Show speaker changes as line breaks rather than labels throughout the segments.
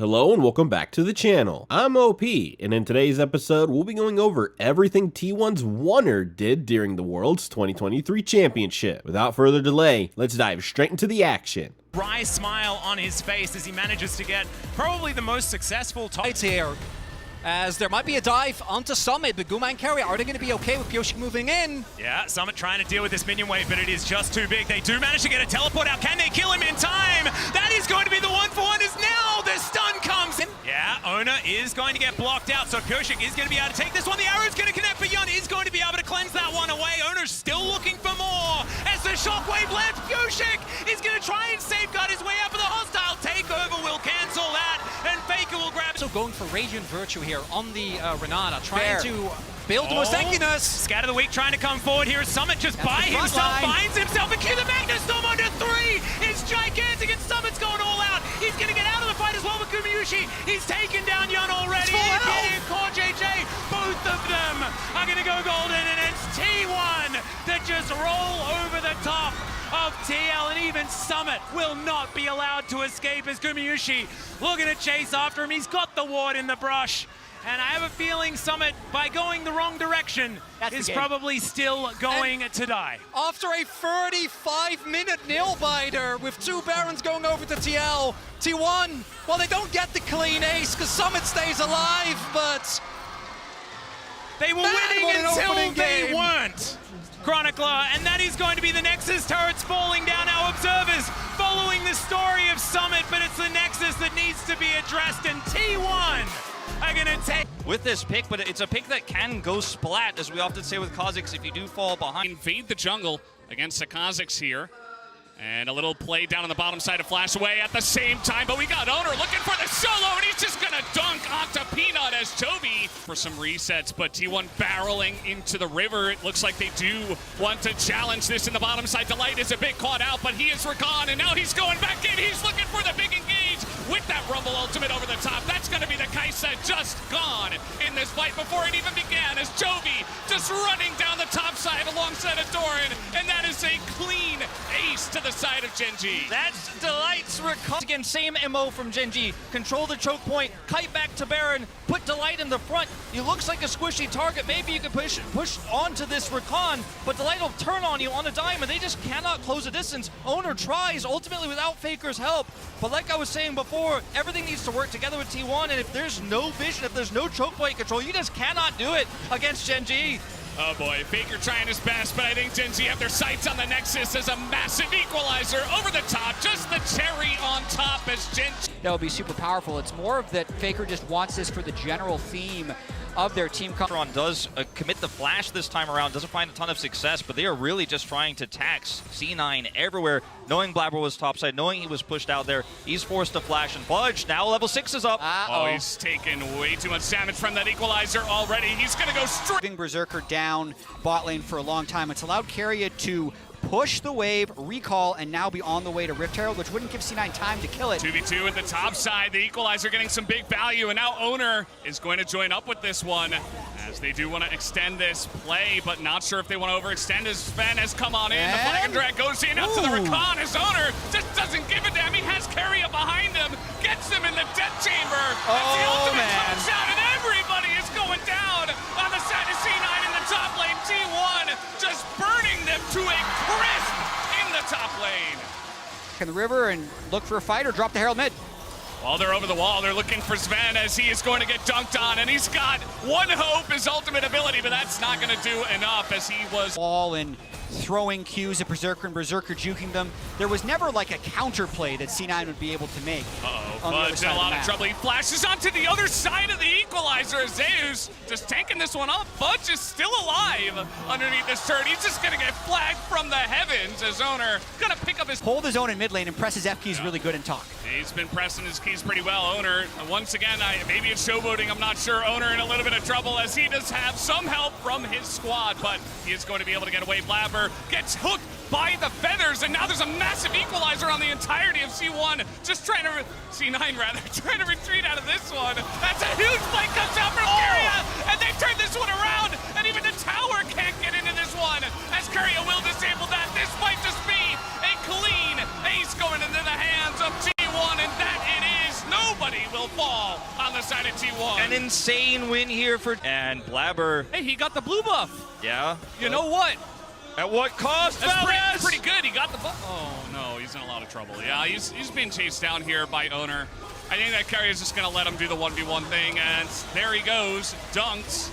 Hello and welcome back to the channel. I'm OP, and in today's episode, we'll be going over everything T1's ONER did during the World's 2023 Championship. Without further delay, let's dive straight into the action.
Wry smile on his face as he manages to get probably the most successful top
here. As there might be a dive onto Summit, but Guma and Carry, are they going to be okay with Pioshik moving in?
Yeah, Summit trying to deal with this minion wave, but it is just too big. They do manage to get a teleport out. Can they kill him in time? That is going to be the 1-for-1 as now the stun comes in. Yeah, Oner is going to get blocked out, so Pioshik is going to be able to take this one. The arrow is going to connect, but Yun is going to be able to cleanse that one away. Oner's still looking for more. As the shockwave lands, Pioshik is going to try and safeguard his way out, but the hostile takeover will cancel that, and Faker will grab it.
So going for Radiant Virtue here on the Renata, trying to build the Mosenkiness.
Scat of the week trying to come forward here as Summit just by himself, finds himself, and Q the Magnus Storm under 3 is gigantic, and Summit's going all out. He's going to get out of the fight as well with Gumayushi. He's taken down Yun already. And Core JJ, both of them are going to go golden, and it's T1 that just roll over the top of TL, and even Summit will not be allowed to escape as Gumayushi looking to chase after him. He's got the ward in the brush, and I have a feeling Summit, by going the wrong direction, is probably still going to die.
After a 35-minute nail-biter with 2 Barons going over to TL, T1, well, they don't get the clean ace because Summit stays alive, but
they were winning until they weren't. Chronicler, and that is going to be the Nexus turrets falling down. Our observers following the story of Summit, but it's the Nexus that needs to be addressed, and T1 are going to take
with this pick, but it's a pick that can go splat, as we often say with Kha'Zix, if you do fall behind.
Invade the jungle against the Kha'Zix here. And a little play down on the bottom side to flash away at the same time, but we got Oner looking for the solo, and he's just gonna dunk onto Peanut as Toby for some resets, but T1 barreling into the river. It looks like they do want to challenge this in the bottom side. Delight is a bit caught out, but he is recon, and now he's going back in. He's looking for the big engage with that Rumble ultimate over the top. That's gonna be the Kaisa just gone in this fight before it even began, as Toby just running down the top side alongside of Doran, and that is a clean ace to the side of Gen.G.
That's Delight's recon. Again, same MO from Gen.G. Control the choke point, kite back to Baron, put Delight in the front. He looks like a squishy target. Maybe you can push onto this recon, but Delight will turn on you on a dime, and they just cannot close the distance. Oner tries, ultimately without Faker's help. But like I was saying before, everything needs to work together with T1, and if there's no vision, if there's no choke point control, you just cannot do it against Gen.G.
Oh boy, Faker trying his best, but I think Gen.G have their sights on the Nexus as a massive equalizer over the top, just the cherry on top as Gen.G.
That would be super powerful. It's more of that Faker just wants this for the general theme of their team.
Ron does commit the flash this time around, doesn't find a ton of success, but they are really just trying to tax C9 everywhere, knowing Blabber was topside, knowing he was pushed out there. He's forced to flash and budge. Now level 6 is up.
Oh, he's taken way too much damage from that equalizer already. He's gonna go straight.
Berserker down bot lane for a long time. It's allowed Carrier to push the wave, recall, and now be on the way to Rift Herald, which wouldn't give C9 time to kill it.
2v2 at the top side, the equalizer getting some big value, and now Oner is going to join up with this one, as they do want to extend this play, but not sure if they want to overextend as Sven has come on in. The Flag and Drag goes in out to the recon as Oner just doesn't give a damn. He has Carrier behind him, gets him in the death chamber. As the ultimate comes out, and everybody is going down on the side of C9 in the top lane. T1 just burning them to a crisp in the top lane.
In the river and look for a fight or drop the Herald mid.
While they're over the wall, they're looking for Sven as he is going to get dunked on, and he's got one hope, his ultimate ability, but that's not going to do enough as he was
all in throwing Qs at Berserker and Berserker juking them. There was never like a counter play that C9 would be able to make.
Bud's in a lot of trouble. He flashes onto the other side of the equalizer as Zeus just tanking this one up. Budge is still alive underneath this turret. He's just going to get flagged from the heavens as Oner going to pick up his...
Hold his own in mid lane and press his F keys really good and talk.
He's been pressing his keys pretty well. Oner, once again, maybe it's showboating, I'm not sure. Oner in a little bit of trouble as he does have some help from his squad, but he is going to be able to get away. Blabber gets hooked by the feathers, and now there's a massive equalizer on the entirety of C1, just trying to, C9 rather, trying to retreat out of this one. That's a huge play comes out from Carrier, and they turn this one around, and even the tower can't get into this one, as Carrier will disable that. This might just be a clean ace going into the hands of T1, and that it is. Nobody will snowball on the side of T1.
An insane win here for... And Blabber,
Hey, he got the blue buff.
yeah.
You know what?
At what cost,
That's pretty good. He got the buff. Oh, no, he's in a lot of trouble. Yeah, he's being chased down here by Oner. I think that carry is just going to let him do the 1v1 thing, and there he goes. Dunks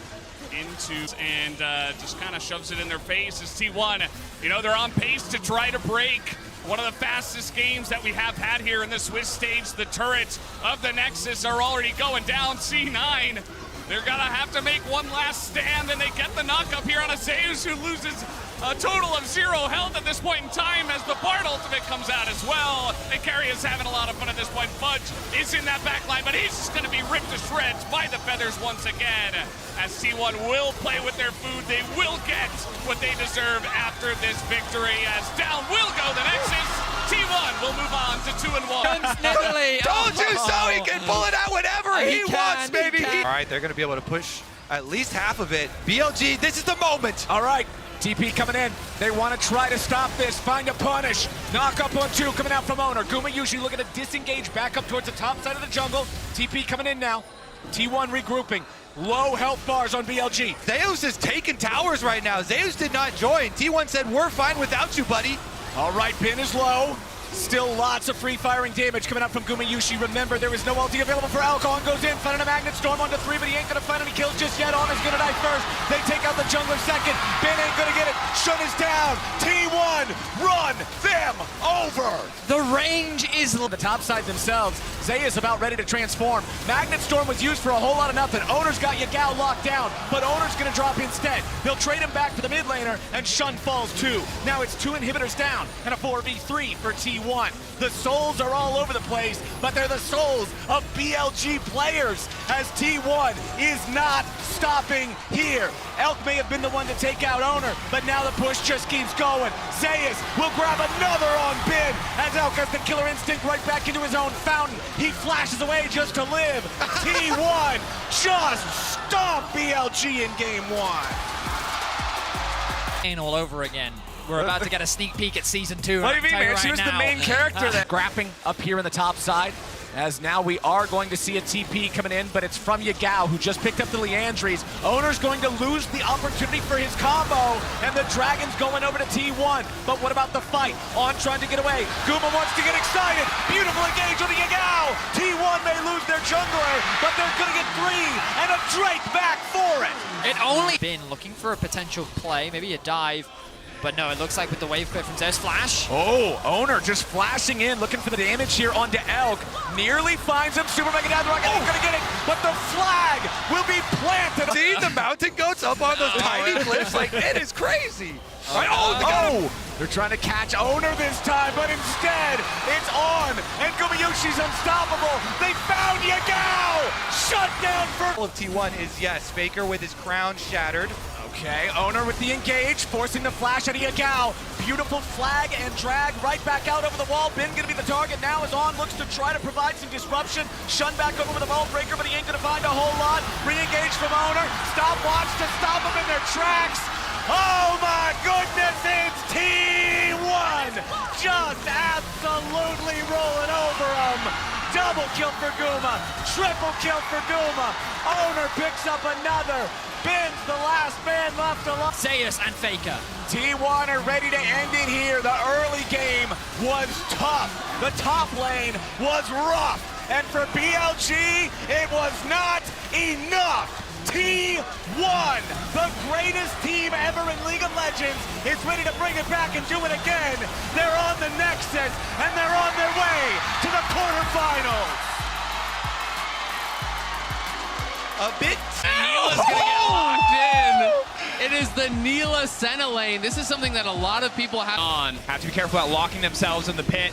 into and just kind of shoves it in their face as T1. You know, they're on pace to try to break one of the fastest games that we have had here in the Swiss stage. The turrets of the Nexus are already going down. C9, they're going to have to make one last stand, and they get the knock up here on a Zeus who loses a total of 0 health at this point in time as the Bard ultimate comes out as well. And Carry is having a lot of fun at this point. Fudge is in that back line, but he's just going to be ripped to shreds by the feathers once again. As T1 will play with their food, they will get what they deserve after this victory. As down will go the Nexus. T1 will move on to 2-1.
Told you so. He can pull it out whenever he wants, baby.
All right, they're going to be able to push at least half of it. BLG, this is the moment.
All right, TP coming in. They want to try to stop this, find a punish. Knock up on 2 coming out from Oner. Gumayusi looking to disengage back up towards the top side of the jungle. TP coming in now. T1 regrouping. Low health bars on BLG.
Zeus is taking towers right now. Zeus did not join. T1 said, we're fine without you, buddy.
All right, Pin is low. Still lots of free firing damage coming out from Gumayusi. Remember, there is no ulti available for Alcon. Goes in, finding a Magnet Storm onto 3, but he ain't gonna find any kills just yet. Oner's gonna die first. They take out the jungler second. Ben ain't gonna get it. Shun is down. T1, run them over. The range is the top side themselves. Zay is about ready to transform. Magnet Storm was used for a whole lot of nothing. Oner's got Yagao locked down, but Oner's gonna drop instead. They'll trade him back for the mid laner, and Shun falls too. Now it's 2 inhibitors down and a 4v3 for T1. The souls are all over the place, but they're the souls of BLG players, as T1 is not stopping here. Elk may have been the one to take out Oner, but now the push just keeps going. Zeus will grab another on Ben, as Elk has the killer instinct right back into his own fountain. He flashes away just to live. T1 just stomp BLG in game 1.
All over again. We're about to get a sneak peek at season 2.
What do you mean, man?
Right
She was the
now.
main character that scrapping up here in the top side. As now we are going to see a TP coming in, but it's from Yagao, who just picked up the Leandries. Oner's going to lose the opportunity for his combo, and the Dragon's going over to T1. But what about the fight? On trying to get away. Guma wants to get excited. Beautiful engage on the Yagao. T1 may lose their jungler, but they're going to get 3 and a Drake back for it.
It only been looking for a potential play, maybe a dive. But no, it looks like with the wave clear from Zeus flash.
Oh, Oner just flashing in, looking for the damage here onto Elk. Nearly finds him. Super Mega Down Rocket ain't gonna get it, but the flag will be planted.
See the mountain goats up on those tiny cliffs? Like, it is crazy. Right,
They're trying to catch Oner this time, but instead, it's on, and Gumayushi's unstoppable. They found Yagao! Shut down for...
of T1 is, yes, Faker with his crown shattered.
Okay, Oner with the engage, forcing the flash at Yagao. Beautiful flag and drag right back out over the wall. Ben gonna be the target now as On looks to try to provide some disruption. Shun back over with a ball breaker, but he ain't gonna find a whole lot. Re-engage from Oner. Stopwatch to stop them in their tracks. Oh my goodness, it's T1! Just absolutely rolling over them. Double kill for Guma, triple kill for Guma. Oner picks up another. Ben's the last man left alive.
Zeus and Faker.
T1 are ready to end it here. The early game was tough. The top lane was rough. And for BLG, it was not enough. T1, the greatest team ever in League of Legends, is ready to bring it back and do it again. They're on the Nexus, and they're on their way to the quarterfinals.
A bit.
Neela's gonna get locked in. It is the Neela Senna lane. This is something that a lot of people have on.
Have to be careful about locking themselves in the pit.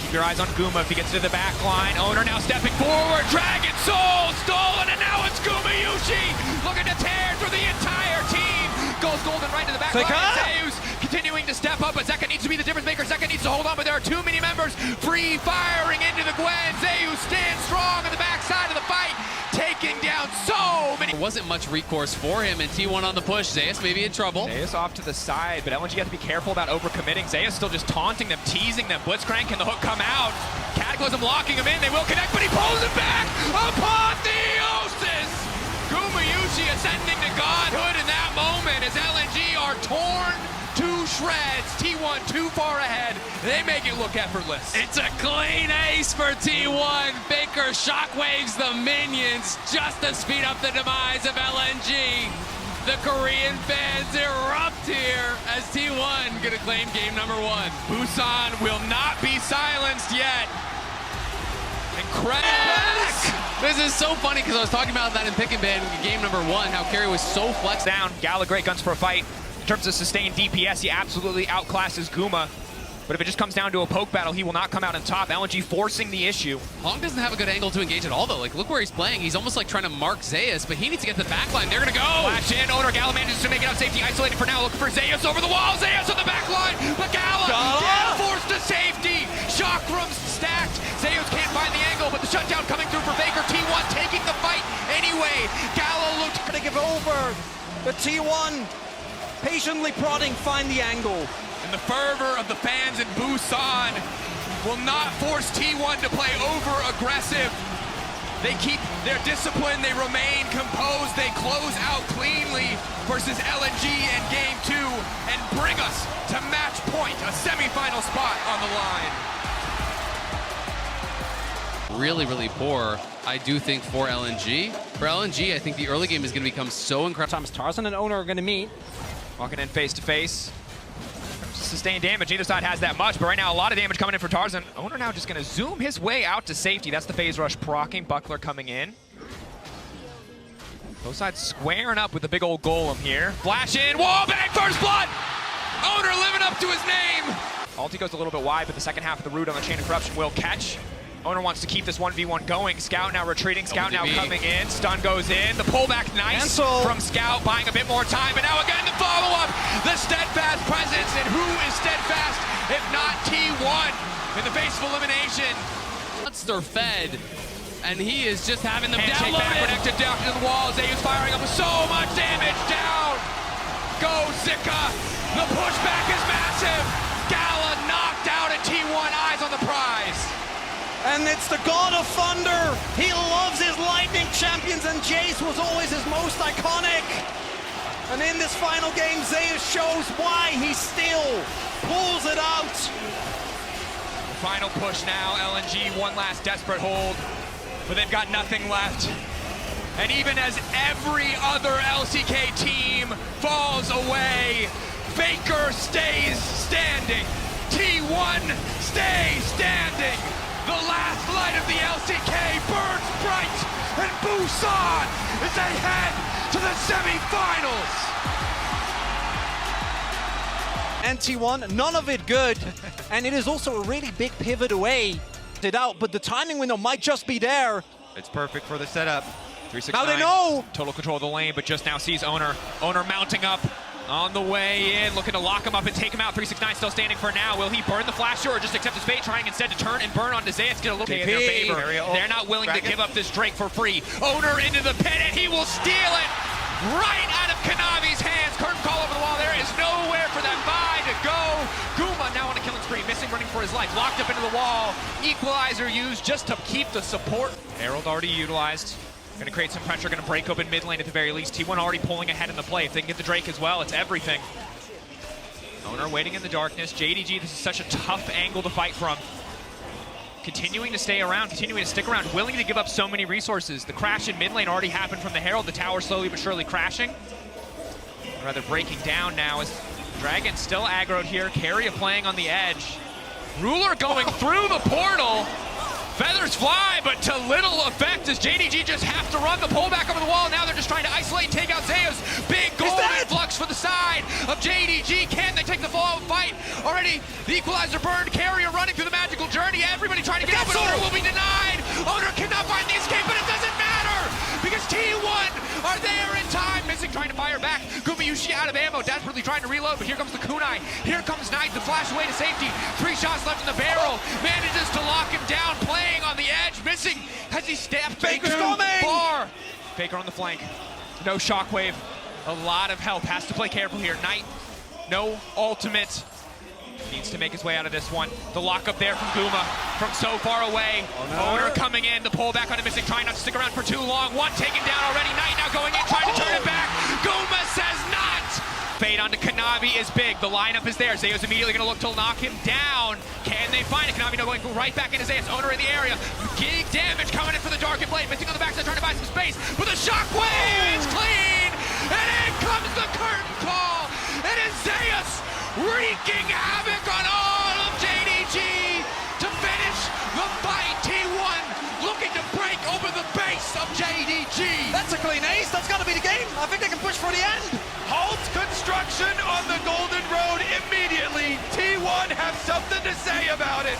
Keep your eyes on Guma if he gets to the back line. Oner now stepping forward. Dragon Soul stolen, and now it's Gumayusi looking to tear through the entire team. Goes golden right to the back line. Zeus continuing to step up, but Zeka needs to be the difference maker. Zeka needs to hold on, but there are too many members free firing into the Gwen. Zeus stands strong on the backside of the fight, taking down so many.
There wasn't much recourse for him, and T1 on the push. Zeus may be in trouble.
Zeus off to the side, but LNG have to be careful about overcommitting. Zeus still just taunting them, teasing them. Blitzcrank, can the hook come out? Cat
Cataclysm locking him in. They will connect, but he pulls it back. Apotheosis! Gumayushi ascending to godhood in that moment as LNG are torn to shreds. T1 too far ahead. They make it look effortless. It's a clean ace for T1. Faker shockwaves the minions just to speed up the demise of LNG. The Korean fans erupt here as T1 gonna claim game number 1. Busan will not be silenced yet. Incredible. This is so funny because I was talking about that in Pick and Ban in game number 1, how Carry was so flexed down.
Gala, great guns for a fight. In terms of sustained DPS, he absolutely outclasses Guma. But if it just comes down to a poke battle, he will not come out on top. LNG forcing the issue.
Hong doesn't have a good angle to engage at all, though. Like, look where he's playing. He's almost like trying to mark Zeus, but he needs to get to the backline. They're going to go.
Flash in. Oner Gala manages to make it out safety. Isolated for now. Looking for Zeus over the wall. Zeus on the backline. But Gala forced to safety. Chakrams stacked. Zeus can't find the angle, but the shutdown coming through for Faker. T1 taking the fight anyway. Gala looked
to give over, but T1 patiently prodding, find the angle.
And the fervor of the fans in Busan will not force T1 to play over-aggressive. They keep their discipline, they remain composed, they close out cleanly versus LNG in game 2 and bring us to match point, a semifinal spot on the line. Really, really poor, I do think, for LNG. For LNG, I think the early game is going to become so incredible.
Sometimes Tarzan and Oner are going to meet. Walking in face to face. Sustained damage, neither side has that much, but right now a lot of damage coming in for Tarzan. Oner now just gonna zoom his way out to safety. That's the phase rush proccing, Buckler coming in. Both sides squaring up with the big old golem here. Flash in, wall bang, first blood! Oner living up to his name! Ulti goes a little bit wide, but the second half of the root on the Chain of Corruption will catch. Oner wants to keep this 1v1 going. Scout now retreating, Scout now coming in. Stun goes in, the pullback nice from Scout, buying a bit more time, but now again the follow-up, the steadfast presence, and who is steadfast if not T1 in the face of elimination?
Monster fed, and he is just having them
Handshake
downloaded.
back, connected down to the wall. Zeus firing up with so much damage down. Go Zika, the pushback is massive. Gala knocked out at T1, eyes on the prize.
And it's the God of Thunder. He loves his lightning champions, and Jace was always his most iconic. And in this final game, Zeus shows why he still pulls it out.
Final push now, LNG, one last desperate hold, but they've got nothing left. And even as every other LCK team falls away, Faker stays standing. T1 stays standing. The last light of the LCK burns bright, and Busan is ahead to the semifinals.
And T1, none of it good. And it is also a really big pivot away. It out, but the timing window might just be there.
It's perfect for the setup.
369.
Now they know.
Total control of the lane, but just now sees Oner. Oner mounting up on the way in, looking to lock him up and take him out. 369 still standing for now. Will he burn the flash or just accept his fate, trying instead to turn and burn onto Zeus, get a little bit in their favor. They're not willing to give up this Drake for free. Oner into the pit, and he will steal it right out of Kanavi's hands. Curtain call over the wall. There is nowhere for that buy to go. Guma now on a killing spree, missing, running for his life. Locked up into the wall. Equalizer used just to keep the support. Herald already utilized. Gonna create some pressure, gonna break open mid lane at the very least. T1 already pulling ahead in the play. If they can get the Drake as well, it's everything. Oner waiting in the darkness. Gen.G, this is such a tough angle to fight from. Continuing to stay around, continuing to stick around, willing to give up so many resources. The crash in mid lane already happened from the Herald. The tower slowly but surely crashing. Or rather breaking down now as Dragon still aggroed here. Carrier playing on the edge. Ruler going through the portal. Feathers fly, but to little effect as Gen.G just have to run the pullback over the wall. Now they're just trying to isolate and take out Zeus. Big gold influx for the side of Gen.G. Can they take the fall fight? Already the equalizer burned. Carrier running through the magical journey. Everybody trying to get out, but Oner will be denied. Oner cannot find the escape, but it doesn't matter because T1 are there in time. Missing, trying to fire back. Gumayushi out of ammo, desperately trying to reload, but here comes the kunai. Here comes Knight, the flash away to safety. 3 shots left in the barrel. Manages to lock him down, playing on the edge, missing as he stepped
Faker's
too
coming!
far. Faker on the flank. No shockwave. A lot of help. Has to play careful here. Knight, no ultimate. Needs to make his way out of this one. The lock up there from Guma from so far away. Oner coming in, the pull back on a missing, trying not to stick around for too long. One taken down already. Knight now going in, trying to turn it back. Guma says not. Fade onto Kanavi is big. The lineup is there. Zeus immediately going to look to knock him down. Can they find it? Kanavi now going right back into Zeus. Oner in the area. Big damage coming in for the Dark and Blade. Missing on the backside, trying to buy some space. With a shockwave, it's clean. And in comes the curtain call. It is Zeus wreaking havoc on all of JDG to finish the fight. T1 looking to break over the base of JDG.
That's a clean ace. That's got to be the game. I think they can push for the end.
Halt construction on the Golden Road immediately. T1 have something to say about it.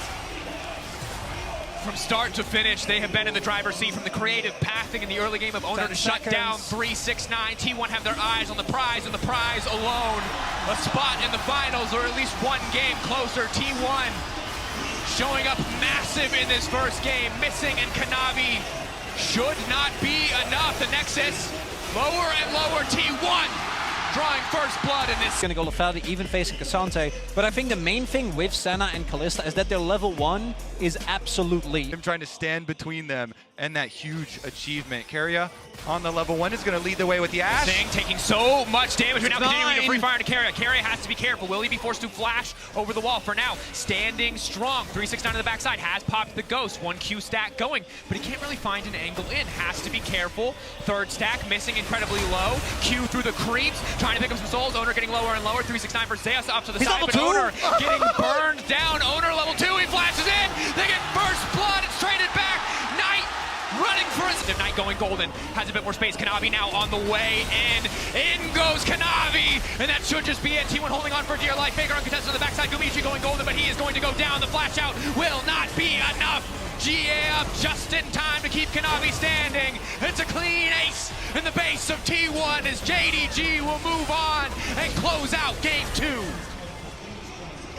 From start to finish, they have been in the driver's seat from the creative pathing in the early game of Oner to shut down 3-6-9. T1 have their eyes on the prize, and the prize alone. A spot in the finals, or at least one game closer. T1 showing up massive in this first game. Missing, and Kanavi should not be enough. The Nexus, lower and lower. T1 drawing first blood in this.
Gonna go Laferdi, even facing Cassante. But I think the main thing with Senna and Kalista is that their level 1 is absolutely...
Him trying to stand between them and that huge achievement. Keria on the level 1 is going to lead the way with the Ash.
Sing taking so much damage, but now continuing to free fire to Keria. Keria has to be careful. Will he be forced to flash over the wall? For now, standing strong. 3-6-9 on the backside, has popped the Ghost. 1 Q stack going, but he can't really find an angle in. Has to be careful. Third stack missing incredibly low. Q through the creeps, trying to pick up some souls. Oner getting lower and lower. 3-6-9 for Zeus up to the side, but Oner getting burned down. Oner level 2, he flashes in. They get first blood. It's traded back. Knight running for his... Knight going golden. Has a bit more space. Kanavi now on the way in. In goes Kanavi. And that should just be it. T1 holding on for dear life. Faker uncontested on the backside. Gumichi going golden, but he is going to go down. The flash out will not be enough. GA up just in time to keep Kanavi standing. It's a clean ace in the base of T1 as JDG will move on and close out game 2.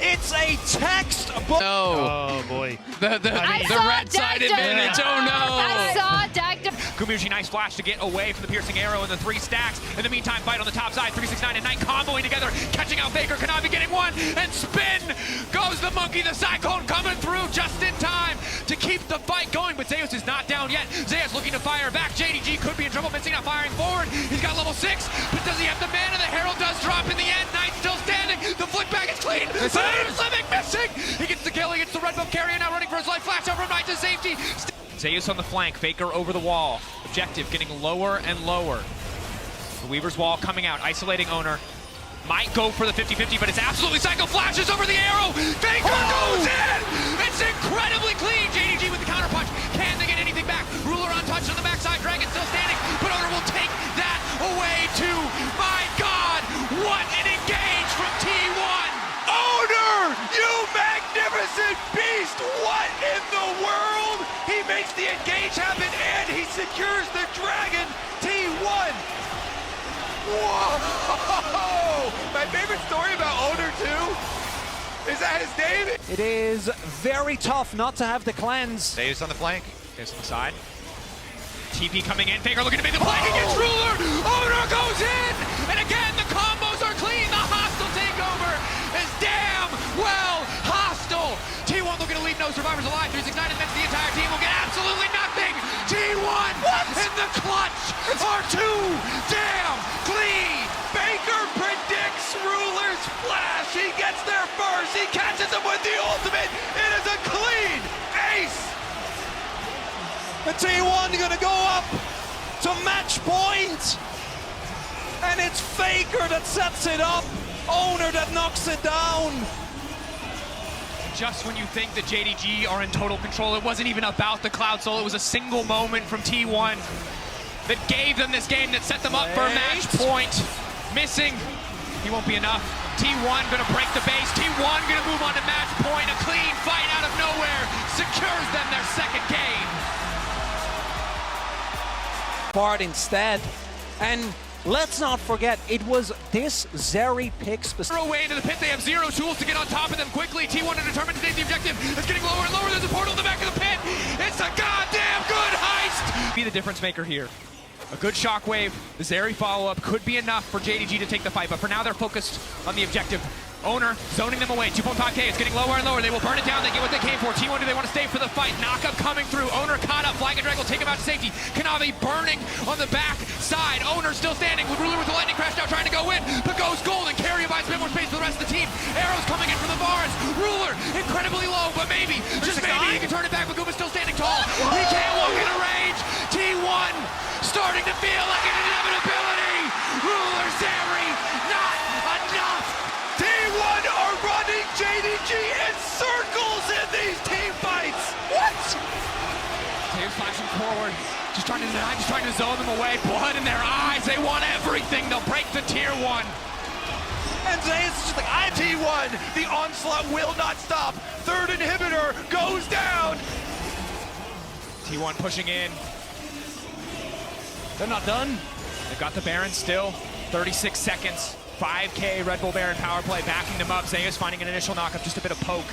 It's a textbook.
Oh boy. The red-sided advantage. Oh no.
I saw Dagda.
Gumiushi, nice flash to get away from the piercing arrow and the 3 stacks. In the meantime, fight on the top side. 3-6-9 and Knight comboing together, catching out Faker. Kanavi getting one, and spin goes the monkey. The Cyclone coming through just in time to keep the fight going, but Zeus is not down yet. Zeus looking to fire back. JDG could be in trouble, missing, not firing forward. He's got level 6, but does he have the mana? The Herald does drop in the end. Knight still standing. The flick back is clean. Slimming missing. He gets the kill. He gets the red buff carrier now running for his life. Flash over Knight to safety. Zeus on the flank. Faker over the wall. Objective getting lower and lower. The Weaver's wall coming out, isolating Oner. Might go for the 50-50, but it's absolutely Psycho flashes over the arrow. Faker goes in. It's incredibly clean. JDG with the counter punch. Can they get anything back? Ruler untouched on the backside. Dragon still standing, but Oner will take that away too. My God, what an engage from T1.
Oner, you magnificent beast! What in the world? He makes the engage happen and he secures the dragon. T1. Whoa! My favorite story about Oner too is that his name.
It is very tough not to have the cleanse.
Zeus on the flank.
Zeus on the side. TP coming in. Faker looking to make the play against Ruler. Oner goes in, and again the combos are clean. The hostile takeover is damn well hostile. T1 looking to leave no survivors alive. 3-6-9 admits the entire team will get absolutely nothing. T1 in the clutch are too damn clean.
Baker predicts Ruler's flash. He gets there first. He catches him with the ultimate. It is a clean ace.
The T1 gonna go up to match point. And it's Faker that sets it up. Oner that knocks it down.
Just when you think that JDG are in total control, it wasn't even about the Cloud Soul. It was a single moment from T1 that gave them this game, that set them up for a match point. Missing, he won't be enough. T1 gonna break the base. T1 gonna move on to match point. A clean fight out of nowhere secures them their second game.
Part instead, and let's not forget, it was this Zeri pick specifically.
Away into the pit, they have 0 tools to get on top of them quickly. T1 are determined to take the objective. It's getting lower and lower. There's a portal in the back of the pit. It's a goddamn good heist. Be the difference maker here. A good shockwave, the Zeri follow-up could be enough for JDG to take the fight, but for now they're focused on the objective.
Oner zoning them away. 2.5K. It's getting lower and lower. They will burn it down. They get what they came for. T1, do they want to stay for the fight? Knockup coming through. Oner caught up. Flag and Drag will take him out to safety. Kanavi burning on the back side. Oner still standing. Ruler with the lightning crash now trying to go in. But goes gold and Carrier buys a bit more space for the rest of the team. Arrows coming in from the bars. Ruler incredibly low, but maybe, just maybe, he can turn it back. But Guma's still standing tall. He can't walk into range. T1 starting to feel like an inevitability. Ruler Zeri, not enough.
T1 are running Gen.G in circles in these team fights. What?
Tails flashing forward, just trying to deny, just trying to zone them away. Blood in their eyes. They want everything. They'll break the tier 1.
And Zayas is just like, I'm T1. The onslaught will not stop. Third inhibitor goes down.
T1 pushing in. They're not done. They've got the Baron still. 36 seconds. 5K Red Bull Baron power play backing them up. Zeus finding an initial knockup, just a bit of poke.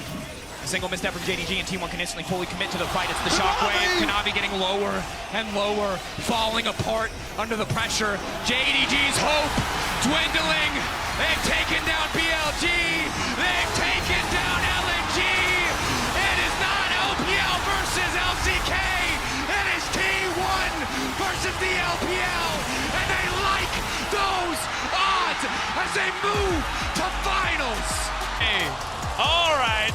A single misstep from Gen.G and T1 can instantly fully commit to the fight. It's the shockwave. Kanavi getting lower and lower, falling apart under the pressure. Gen.G's hope dwindling. They've taken down BLG. They've taken down LNG. It is not LPL versus LCK. It is T1 versus the LPL. And they like those odds as they move to finals.
Hey. All right.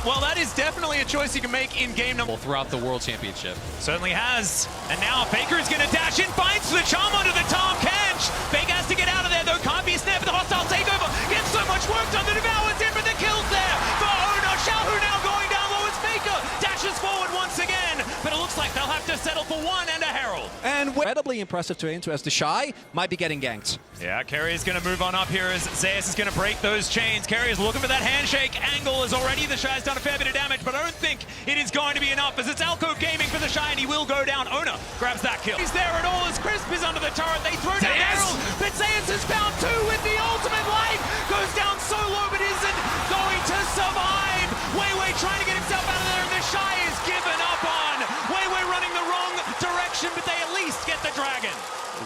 Well, that is definitely a choice you can make in game number
throughout the World Championship.
Certainly has. And now Faker is going to dash in, finds the charm onto the Tom Kench. Faker has to get out of there, though. Can't be snared for the hostile takeover. Gets so much work done. The Devour's in, but the kill's there for Oner. Xiaohu now going down low as Faker dashes forward once again. But it looks like they'll have to settle for one and a Herald.
And incredibly impressive to into as the Shy might be getting ganked.
Yeah, Carrier is going to move on up here as Zeus is going to break those chains. Carrier is looking for that handshake angle as already the Shy has done a fair bit of damage, but I don't think it is going to be enough as it's Alco Gaming for the Shy and he will go down. Oner grabs that kill. He's there at all as Crisp is under the turret. They throw down Herald, but Zeus has found two with the ultimate light. Goes down so low but isn't going to survive. Weiwei trying to get himself out of there and the Shy is given up on. Weiwei running the wrong direction, but they at least get the dragon.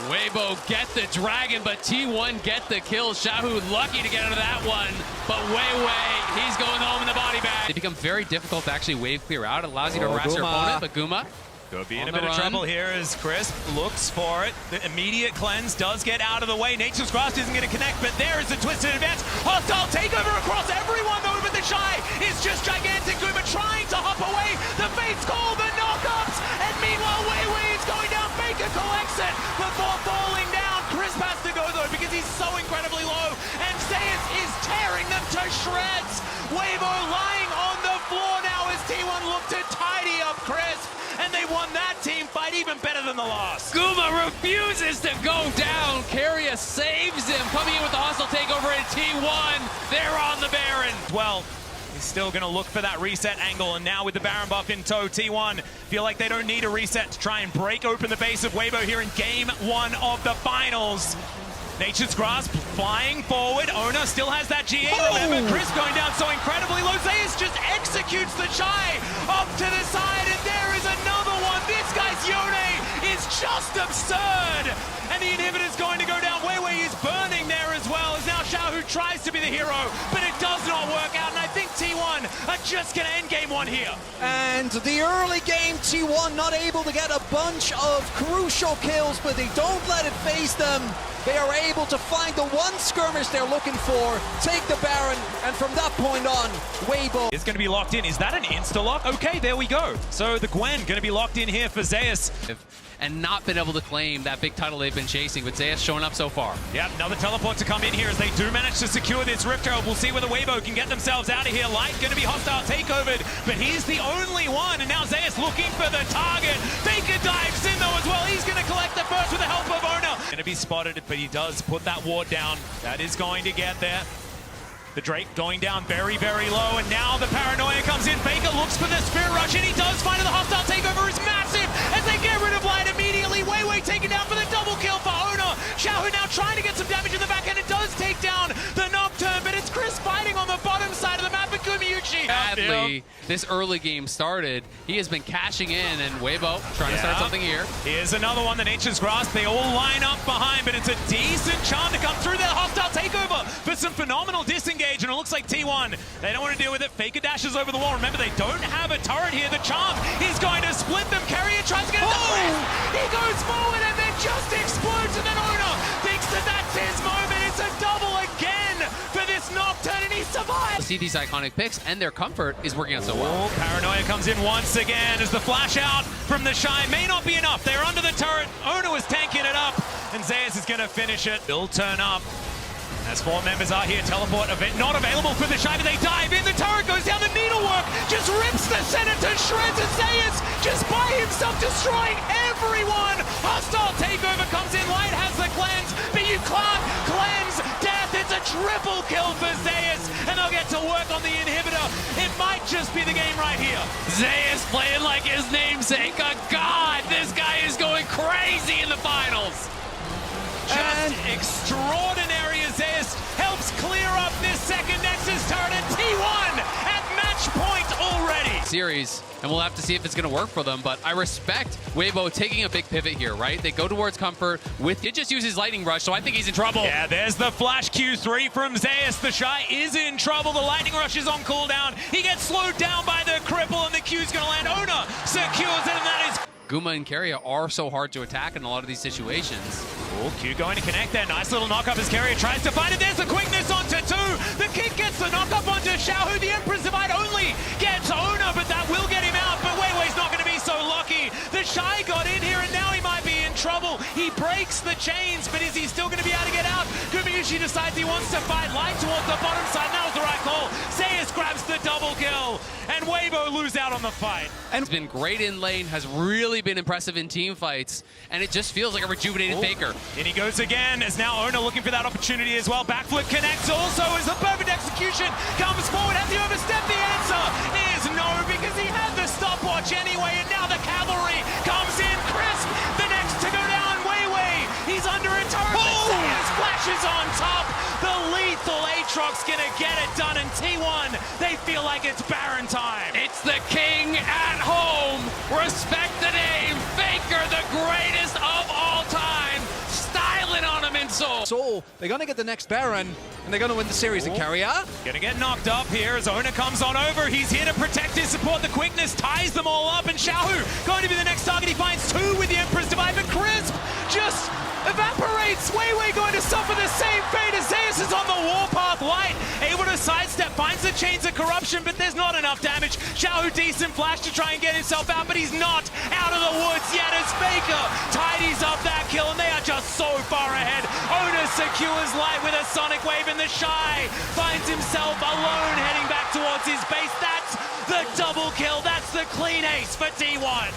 Weibo get the dragon, but T1 get the kill. Xiaohu lucky to get out of that one, but Weiwei, he's going home in the body bag. It becomes very difficult to actually wave clear out. It allows you to harass your opponent, but Guma
could be in a bit of trouble here as Crisp looks for it. The immediate cleanse does get out of the way. Nature's Grasp isn't going to connect, but there is a twisted advance. Hostile takeover across everyone though, but the Shy is just gigantic. Guma trying to hop away. The Fates call the knockups, and meanwhile Weiwei is going down. Faker collects it before falling down. Crisp has to go though because he's so incredibly low, and Zeus is tearing them to shreds. Weibo lying on the floor now as T1 look to tidy up Crisp. And they won that team fight even better than the last.
Guma refuses to go down. Carrier saves him, coming in with the hostile takeover at T1. They're on the Baron.
Well, he's still going to look for that reset angle, and now with the Baron buff in tow, T1 feel like they don't need a reset to try and break open the base of Weibo here in game 1 of the finals. Nature's Grasp flying forward. Oner still has that GA, remember. Chris going down so incredibly low. Zeus just executes the Shy up to the side, and there is another one. This guy's Yone is just absurd. And the inhibitor's going to go down. Weiwei is burning there as well, as now Xiaohu tries to be the hero, but it does not work out, and I think T1 are just going to end game 1 here.
And the early game, T1 not able to get a bunch of crucial kills, but they don't let it phase them. They are able to find the one skirmish they're looking for, take the Baron, and from that point on, Weibo
is going to be locked in. Is that an insta-lock? Okay, there we go. So the Gwen going to be locked in here for Zeus.
And not been able to claim that big title they've been chasing, but Zeus showing up so far.
Yeah, another teleport to come in here as they do manage to secure this Rift Herald. We'll see whether Weibo can get themselves out of here. Light going to be hostile takeovered, but he's the only one, and now Zeus looking for the target. Faker dives in though as well. He's going to collect the first with the help of Oner. Going to be spotted, but he does put that ward down. That is going to get there. The Drake going down very, very low, and now the paranoia comes in. Faker looks for the Spirit Rush, and he does find it. The hostile takeover is massive as they get rid of Light immediately. Weiwei taken down for the double kill for Oner. Xiaohu now trying to get some damage in the back end. It does take down the Nocturne, but it's Chris fighting on the bottom side of the map for Gumayushi.
Badly. way this early game started. He has been cashing in, and Weibo trying to start something here.
Here's another one, the Nature's Grasp. They all line up behind, but it's a decent charm to come through there. Hostile takeover for some phenomenal disengage, and it looks like T1, they don't want to deal with it. Faker dashes over the wall. Remember, they don't have a turret here. The charm, he's going to split them. Carrier tries to get it. He goes forward and then just explodes, and then Oner thinks that that's his moment. It's a double again for this Nocturne, and he survives.
See these iconic picks, and their comfort is working out so well.
Paranoia comes in once again as the flash out from the Shy may not be enough. They're under the turret. Oner was tanking it up, and Zeus is going to finish it. They'll turn up. As 4 members are here, teleport not available for the Shy, but they dive in. The turret goes down, the needlework just rips the center to shreds, and Zeus just by himself destroying everyone. Hostile takeover comes in, Light has the cleanse, but you can't cleanse death. It's a triple kill for Zeus, and they'll get to work on the inhibitor. It might just be the game right here.
Zeus playing like his namesake. A god, this guy is going crazy in the finals.
Just extraordinary as Zeus helps clear up this second Nexus turret, and T1 at match point already.
Series, and we'll have to see if it's going to work for them, but I respect Weibo taking a big pivot here, right? They go towards comfort with, he just uses Lightning Rush, so I think he's in trouble.
Yeah, there's the flash Q3 from Zeus. The Shy is in trouble. The Lightning Rush is on cooldown. He gets slowed down by the cripple, and the Q's going to land. Oner secures it, and that is...
Guma and Carrier are so hard to attack in a lot of these situations.
Oh, Q going to connect there. Nice little knock-up as Carrier tries to find it. There's the quickness onto 2. The kick gets the knock-up onto Xiaohu. The Emperor's Divide only gets Oner, but that will get him out. But Weiwei's not going to be so lucky. The Shy got in here, and now he might be in trouble. He breaks the chains, but is he still going to be able to get out? Gumayushi decides he wants to fight Light towards the bottom side. That was the right call. Zeus grabs the double kill, and Weibo lose out on the fight.
And it's been great in lane, has really been impressive in team fights, and it just feels like a rejuvenated Faker.
And he goes again, as now Oner looking for that opportunity as well. Backflip connects also as the perfect execution comes forward. Has he overstepped? The answer is no, because he had the stopwatch anyway, and now the cavalry comes in. Crisp, the next to go down. Weiwei, he's under a turret, but Zeus flashes on top. The lethal Aatrox gonna get it done, and T1, they feel like it's Baron time.
It's the king at home. Respect the name. Faker, the greatest of all time. Styling on him in Seoul.
So they're going to get the next Baron, and they're going to win the series in Carrier.
Gonna get knocked up here as Oner comes on over. He's here to protect his support. The quickness ties them all up, and Xiaohu going to be the next target. He finds 2 with the Emperor's Divide, but Crisp just evaporates. Weiwei going to suffer the same fate as Zeus is on the warpath. Light able to sidestep, finds the Chains of Corruption, but there's not enough damage. Xiaohu decent flash to try and get himself out, but he's not out of the woods yet as Faker tidies up that kill, and they are just so far ahead. Oner secures Light with a Sonic Wave, and the Shy finds himself alone heading back towards his base. That's the double kill. That's the clean ace for T1.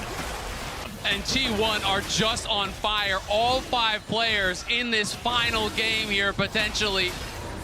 And T1 are just on fire. All 5 players in this final game here, potentially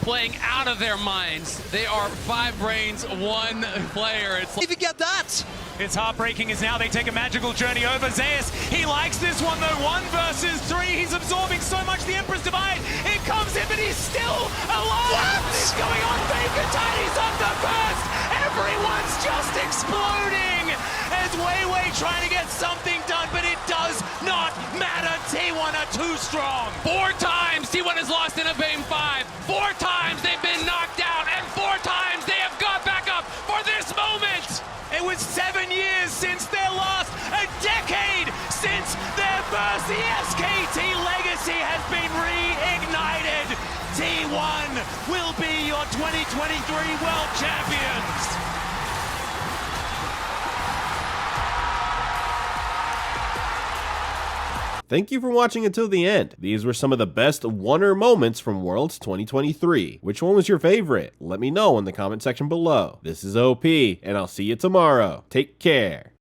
playing out of their minds. They are 5 brains, 1 player. It's
If you get that,
it's heartbreaking as now they take a magical journey over Zeus. He likes this one though, 1 versus 3. He's absorbing so much. The Emperor's Divide, it comes in, but he's still alive. What is going on? Faker tidies up the burst. Everyone's just exploding as Weiwei trying to get something done, but it does not matter. T1 are too strong.
4 times T1 has lost in a game 5. 4 times they've been knocked out, and 4 times they have got back up for this moment.
It was 7 years since their last, a decade since their first. The SKT legacy has been reignited. T1 will be your 2023 World Champions.
Thank you for watching until the end. These were some of the best Oner moments from Worlds 2023. Which one was your favorite? Let me know in the comment section below. This is OP, and I'll see you tomorrow. Take care.